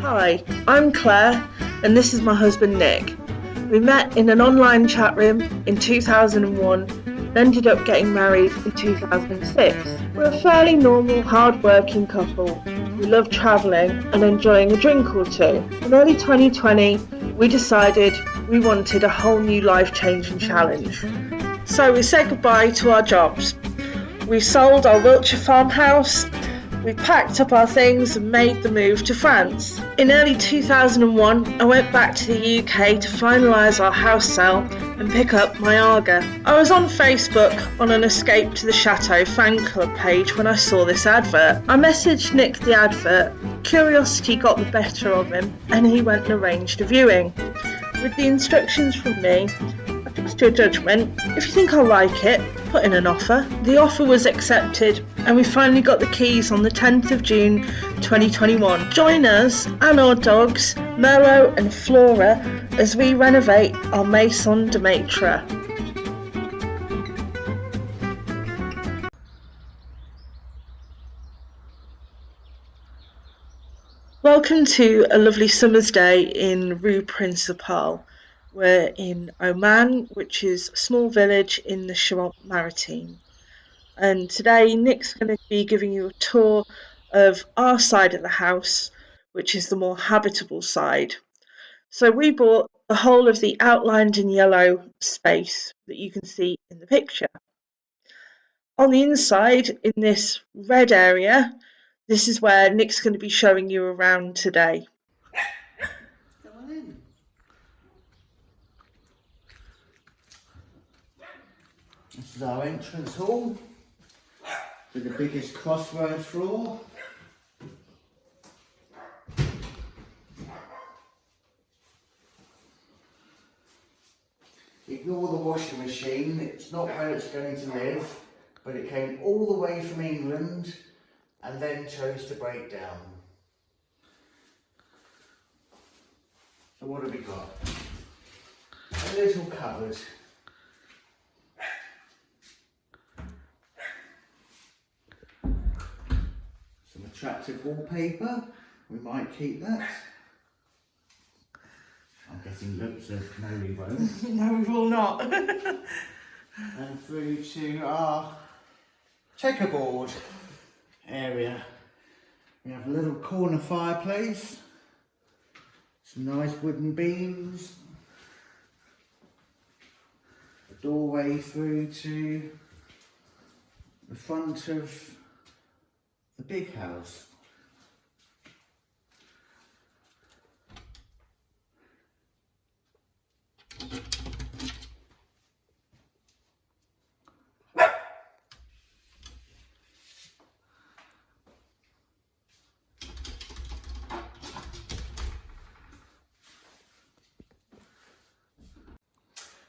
Hi, I'm Claire and this is my husband Nick. We met in an online chat room in 2001 and ended up getting married in 2006. We're a fairly normal, hard-working couple. We love travelling and enjoying a drink or two. In early 2020, we decided we wanted a whole new life-changing challenge. So we said goodbye to our jobs. We sold our Wiltshire farmhouse. We packed up our things and made the move to France. In early 2001, I went back to the UK to finalise our house sale and pick up my Aga. I was on Facebook on an Escape to the Chateau fan club page when I saw this advert. I messaged Nick the advert. Curiosity got the better of him and he went and arranged a viewing. With the instructions from me, I trust your judgment. If you think I'll like it, put in an offer. The offer was accepted and we finally got the keys on the 10th of June 2021. Join us and our dogs, Merlot and Flora, as we renovate our Maison De Maitre. Welcome to a lovely summer's day in Rue Principale. We're in Oman, which is a small village in the Charente-Maritime. And today Nick's going to be giving you a tour of our side of the house, which is the more habitable side. So we bought the whole of the outlined in yellow space that you can see in the picture. On the inside, in this red area, this is where Nick's going to be showing you around today. Come on in. This is our entrance hall with the biggest crossroads floor. Ignore the washing machine, it's not where it's going to live, but it came all the way from England and then chose to break down. So what have we got? A little cupboard. Some attractive wallpaper, we might keep that. I'm getting looks of no we won't. No, we will not. And through to our checkerboard area. We have a little corner fireplace, some nice wooden beams, a doorway through to the front of the big house.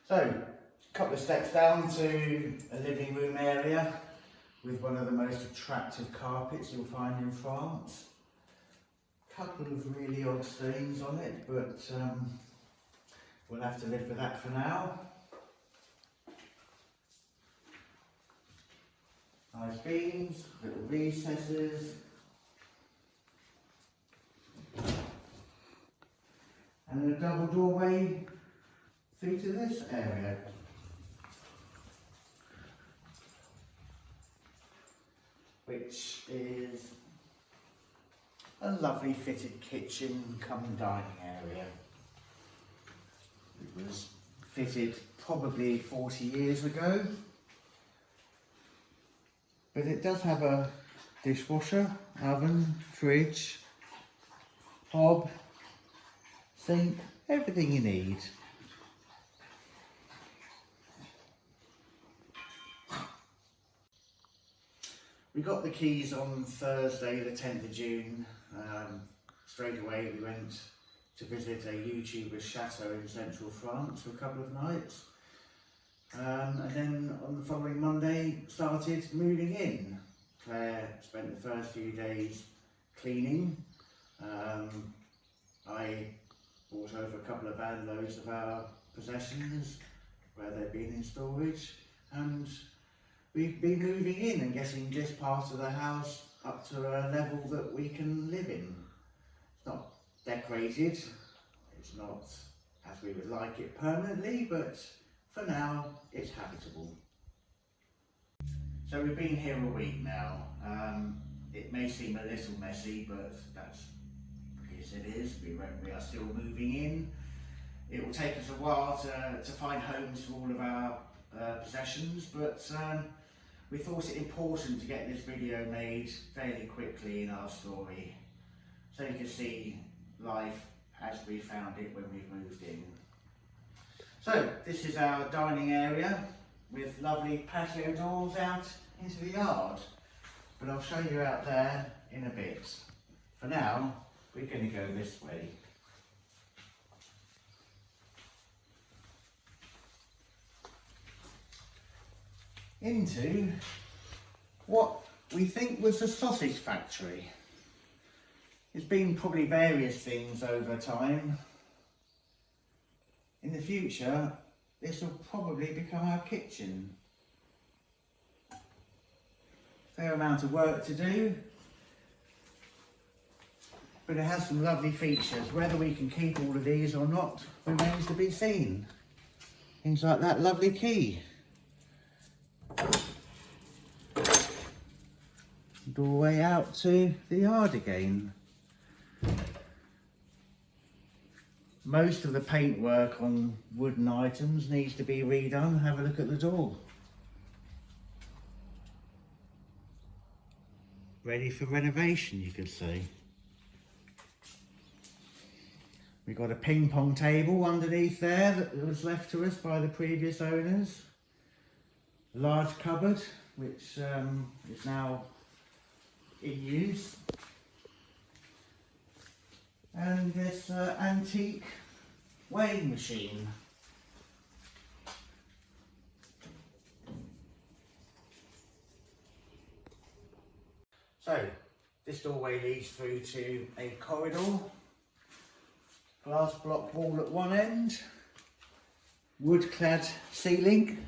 So, a couple of steps down to a living room area with one of the most attractive carpets you'll find in France. A couple of really odd stains on it, but we'll have to live with that for now. Nice beams, little recesses. And a double doorway through to this area. Which is a lovely fitted kitchen come dining area. It was fitted probably 40 years ago. But it does have a dishwasher, oven, fridge, hob, sink, everything you need. We got the keys on Thursday the 10th of June. Straight away we went to visit a YouTuber's chateau in central France for a couple of nights. And then on the following Monday started moving in. Claire spent the first few days cleaning. I brought over a couple of van loads of our possessions where they've been in storage, and we've been moving in and getting this part of the house up to a level that we can live in. It's not decorated. It's not as we would like it permanently, but for now it's habitable. So we've been here a week now. It may seem a little messy, but that's because it is. We are still moving in. It will take us a while to find homes for all of our possessions, but we thought it important to get this video made fairly quickly in our story, so you can see life as we found it when we've moved in. So this is our dining area with lovely patio doors out into the yard, but I'll show you out there in a bit. For now, we're going to go this way. Into what we think was a sausage factory. It's been probably various things over time. In the future, this will probably become our kitchen. Fair amount of work to do, but it has some lovely features. Whether we can keep all of these or not remains to be seen. Things like that lovely key. Doorway out to the yard again. Most of the paintwork on wooden items needs to be redone. Have a look at the door. Ready for renovation, you could say. We've got a ping pong table underneath there that was left to us by the previous owners. A large cupboard, which is now in use. And this antique weighing machine. So this doorway leads through to a corridor, glass block wall at one end, wood clad ceiling,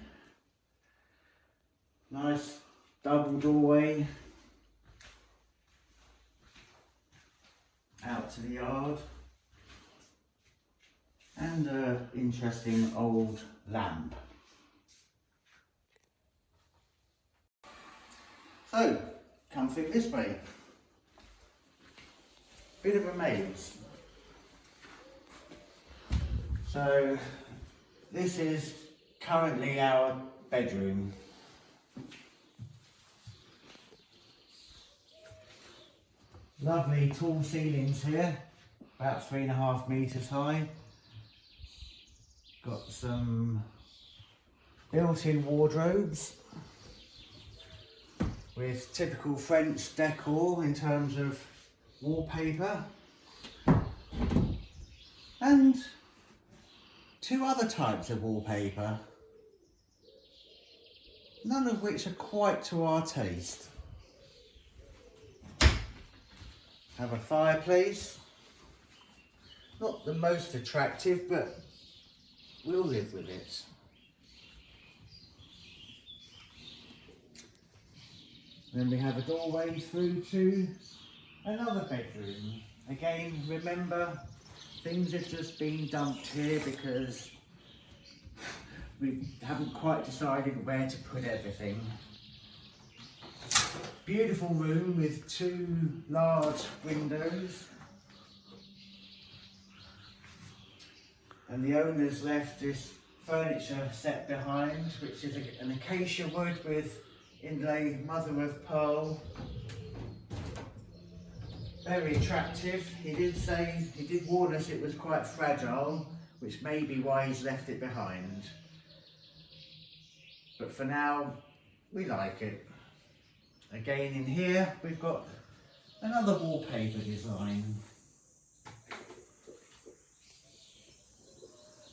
nice double doorway out to the yard, and an interesting old lamp. So, come through this way. Bit of a maze. So, this is currently our bedroom. Lovely tall ceilings here, about 3.5 metres high. Got some built-in wardrobes with typical French decor in terms of wallpaper, and 2 other types of wallpaper, none of which are quite to our taste. Have a fireplace, not the most attractive, but we'll live with it. Then we have a doorway through to another bedroom. Again, remember, things have just been dumped here because we haven't quite decided where to put everything. Beautiful room with 2 large windows. And the owners left this furniture set behind, which is an acacia wood with inlay mother of pearl. Very attractive. He did warn us it was quite fragile, which may be why he's left it behind. But for now, we like it. Again, in here we've got another wallpaper design.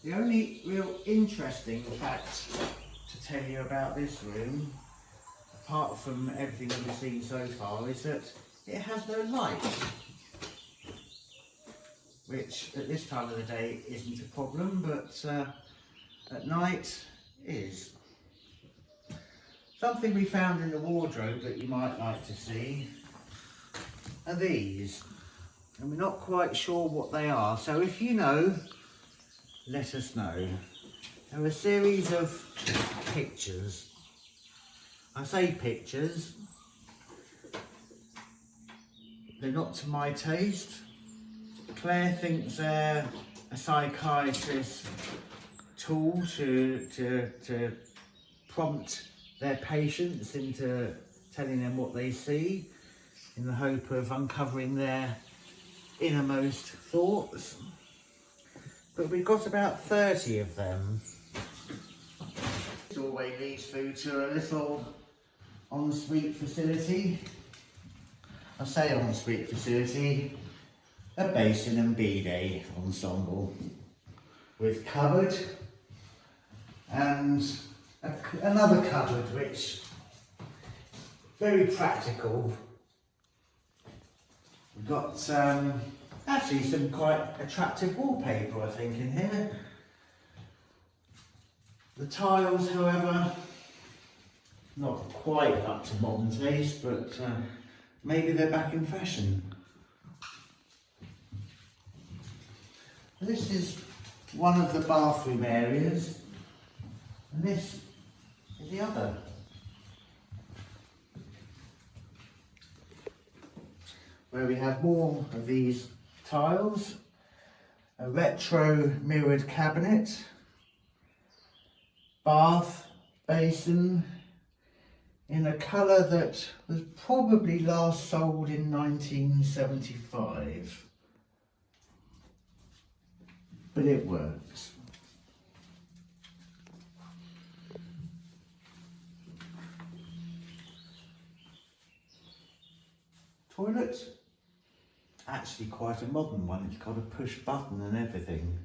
The only real interesting fact to tell you about this room, apart from everything we've seen so far, is that it has no light, which at this time of the day isn't a problem, but at night is. Something we found in the wardrobe that you might like to see are these. and we're not quite sure what they are. So if you know, let us know. There are a series of pictures. I say pictures, they're not to my taste. Claire thinks they're a psychiatrist's tool to prompt their patients into telling them what they see in the hope of uncovering their innermost thoughts. But we've got about 30 of them. Doorway leads through to a little ensuite facility. I say ensuite facility, a basin and bidet ensemble with cupboard and another cupboard, which very practical. We've got actually some quite attractive wallpaper, I think, in here. The tiles, however, not quite up to modern taste, but maybe they're back in fashion. This is one of the bathroom areas, and this is the other. Where we have more of these tiles, a retro mirrored cabinet, bath, basin, in a colour that was probably last sold in 1975. But it works. Toilet, actually quite a modern one. It's got a push button and everything,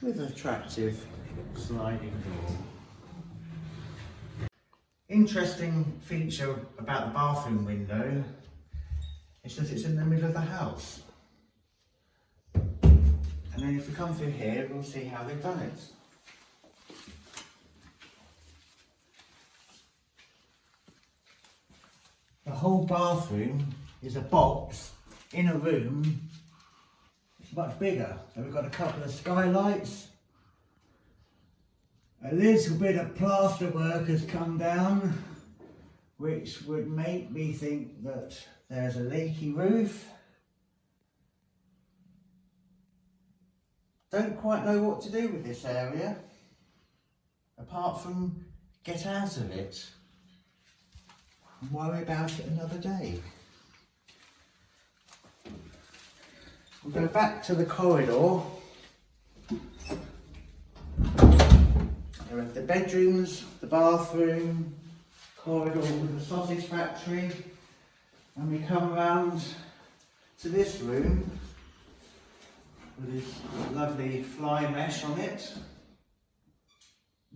with an attractive sliding door. Interesting feature about the bathroom window is that it's in the middle of the house. And then if we come through here, we'll see how they've done it. The whole bathroom is a box in a room. It's much bigger. So we've got a couple of skylights. A little bit of plaster work has come down, which would make me think that there's a leaky roof. Don't quite know what to do with this area, apart from get out of it and worry about it another day. We'll go back to the corridor. There are the bedrooms, the bathroom, corridor with the sausage factory, and we come around to this room with this lovely fly mesh on it.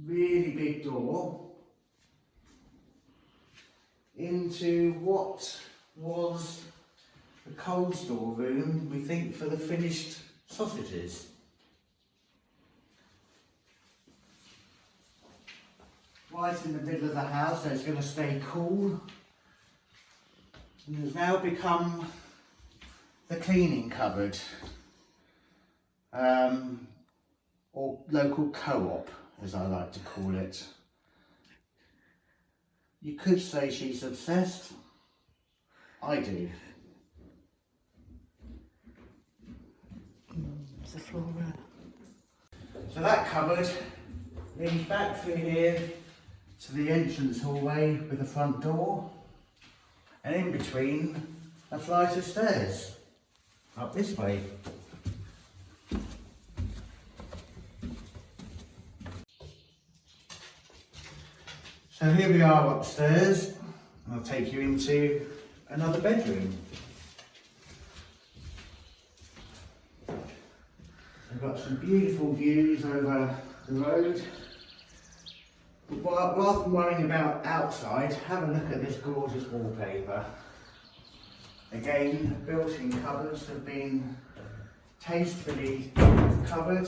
Really big door into what was the cold store room, we think, for the finished sausages. Right in the middle of the house, so it's going to stay cool. And it's now become the cleaning cupboard, or local co-op, as I like to call it. You could say she's obsessed. I do. There's the floor there. So that cupboard leads back through here to the entrance hallway with the front door, and in between a flight of stairs up this way. So here we are upstairs, and I'll take you into another bedroom. We've got some beautiful views over the road. But rather than worrying about outside, have a look at this gorgeous wallpaper. Again, built-in cupboards have been tastefully covered.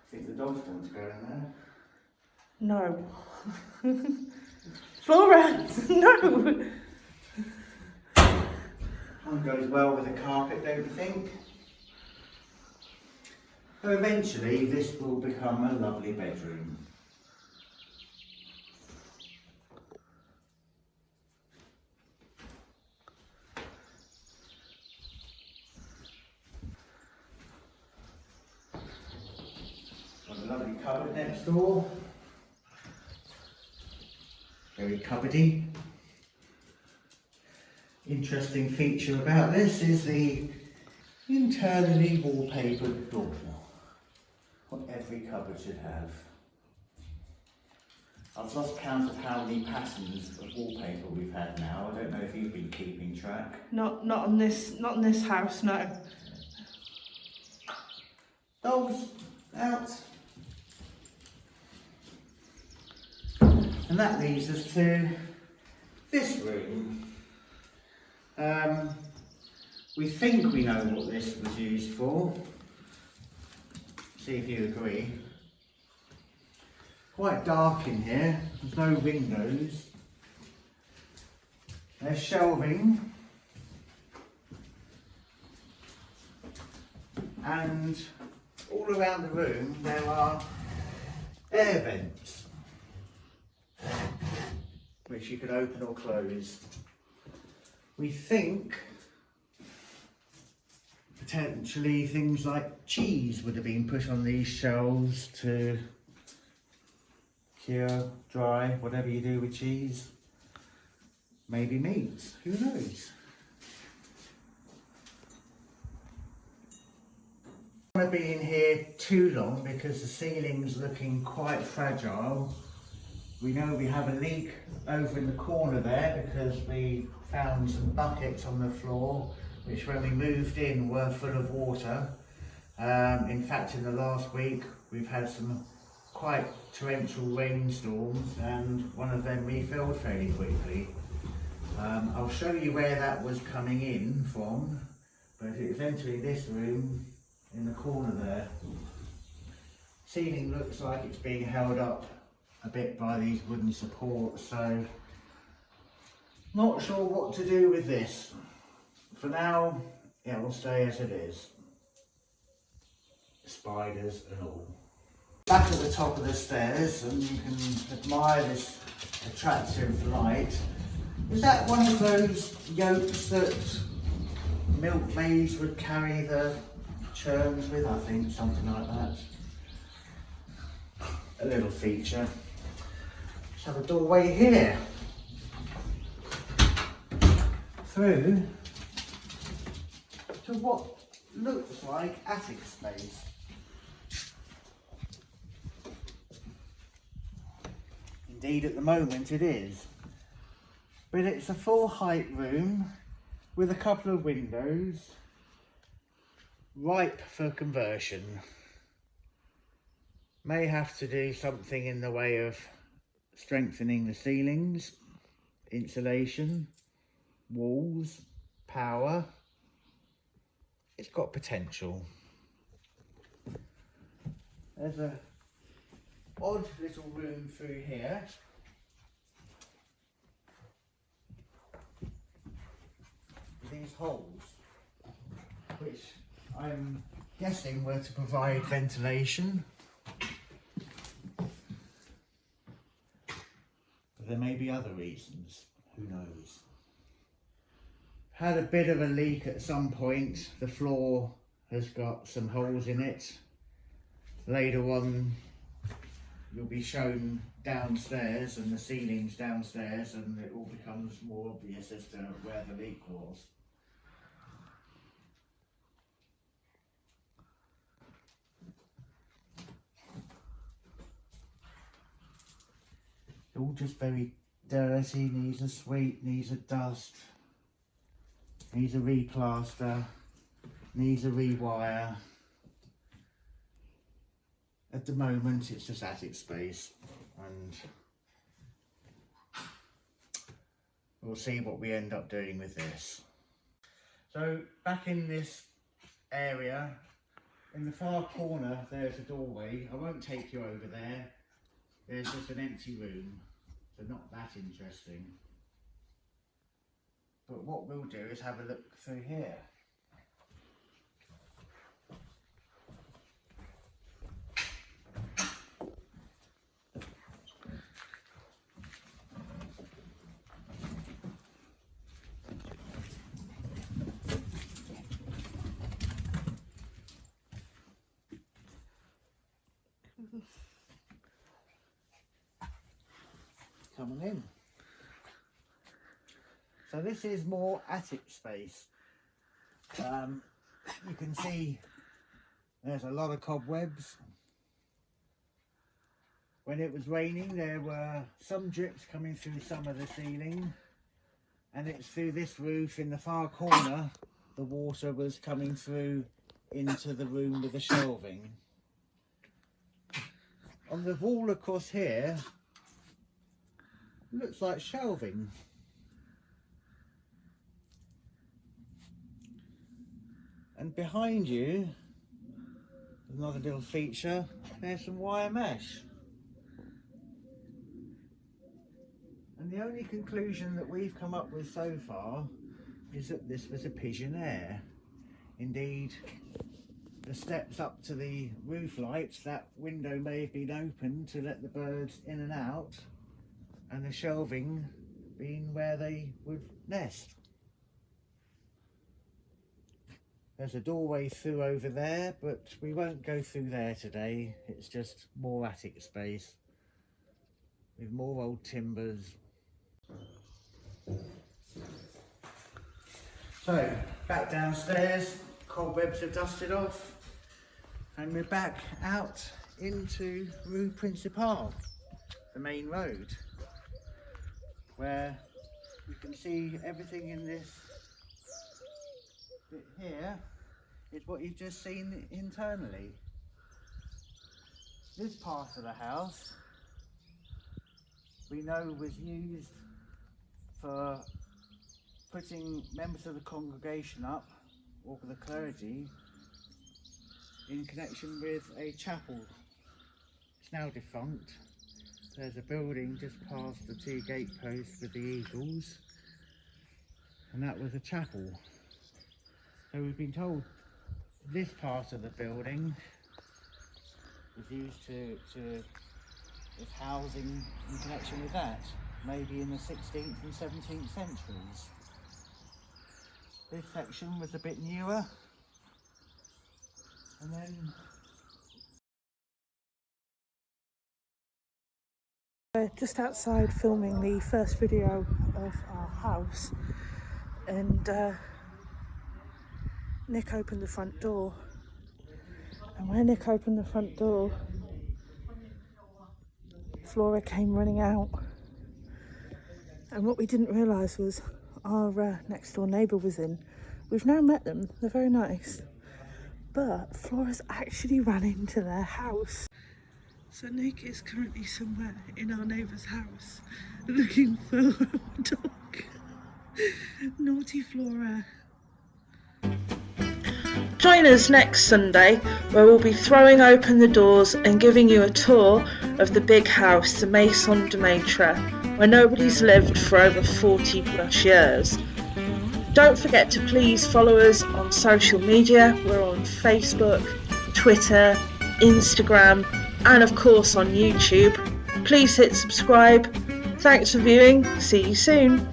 I think the dogs want to go in there. No. Flora, no! One goes well with a carpet, don't you think? So eventually this will become a lovely bedroom. Got a lovely cupboard next door. Very cupboardy. Interesting feature about this is the internally wallpapered door. What every cupboard should have. I've lost count of how many patterns of wallpaper we've had now. I don't know if you've been keeping track. Not on this house, no. Dolls out. And that leads us to this room. We think we know what this was used for. See if you agree. Quite dark in here, there's no windows. There's shelving. And all around the room there are air vents, which you can open or close. We think potentially things like cheese would have been put on these shelves to cure, dry, whatever you do with cheese. Maybe meats, who knows? I don't want to be in here too long because the ceiling's looking quite fragile. We know we have a leak over in the corner there because we found some buckets on the floor which when we moved in were full of water. In fact, in the last week we've had some quite torrential rainstorms and one of them refilled fairly quickly. I'll show you where that was coming in from, but it was entering this room in the corner there. Ceiling looks like it's being held up a bit by these wooden supports, so not sure what to do with this. For now, it will stay as it is. Spiders and all. Back at the top of the stairs, and you can admire this attractive light. Is that one of those yolks that milkmaids would carry the churns with? I think something like that. A little feature. Let's have a doorway here. Through to what looks like attic space. Indeed, at the moment it is. But it's a full height room with a couple of windows, ripe for conversion. May have to do something in the way of strengthening the ceilings, insulation, walls, power. It's got potential. There's a odd little room through here. These holes, which I'm guessing were to provide ventilation. But there may be other reasons, who knows. Had a bit of a leak at some point. The floor has got some holes in it. Later on you'll be shown downstairs and the ceilings downstairs, and it all becomes more obvious as to where the leak was. All just very dirty, needs a sweep, needs a dust, needs a replaster, needs a rewire. At the moment it's just attic space, and we'll see what we end up doing with this. So back in this area, in the far corner there's a doorway. I won't take you over there. There's just an empty room, so not that interesting. But what we'll do is have a look through here. Come on in. So this is more attic space. You can see there's a lot of cobwebs. When it was raining, there were some drips coming through some of the ceiling, and it's through this roof in the far corner the water was coming through into the room with the shelving. On the wall across here looks like shelving. And behind you, another little feature, there's some wire mesh. And the only conclusion that we've come up with so far is that this was a pigeonniere. Indeed, the steps up to the roof lights, that window may have been opened to let the birds in and out, and the shelving being where they would nest. There's a doorway through over there, but we won't go through there today. It's just more attic space with more old timbers. So, back downstairs, cobwebs are dusted off, and we're back out into Rue Principale, the main road, where you can see everything in this bit here is what you've just seen internally. This part of the house we know was used for putting members of the congregation up, or the clergy, in connection with a chapel. It's now defunct. There's a building just past the two gateposts with the eagles, and that was a chapel. So we've been told this part of the building was used as housing in connection with that, maybe in the 16th and 17th centuries. This section was a bit newer, and then we're just outside filming the first video of our house, and Nick opened the front door, and when Nick opened the front door, Flora came running out, and what we didn't realise was our next door neighbour was in. We've now met them, they're very nice, but Flora's actually ran into their house. So Nick is currently somewhere in our neighbour's house looking for a dog. Naughty Flora. Join us next Sunday, where we'll be throwing open the doors and giving you a tour of the big house, the Maison De Maitre, where nobody's lived for over 40 plus years. Don't forget to please follow us on social media. We're on Facebook, Twitter, Instagram, and of course on YouTube. Please hit subscribe. Thanks for viewing. See you soon.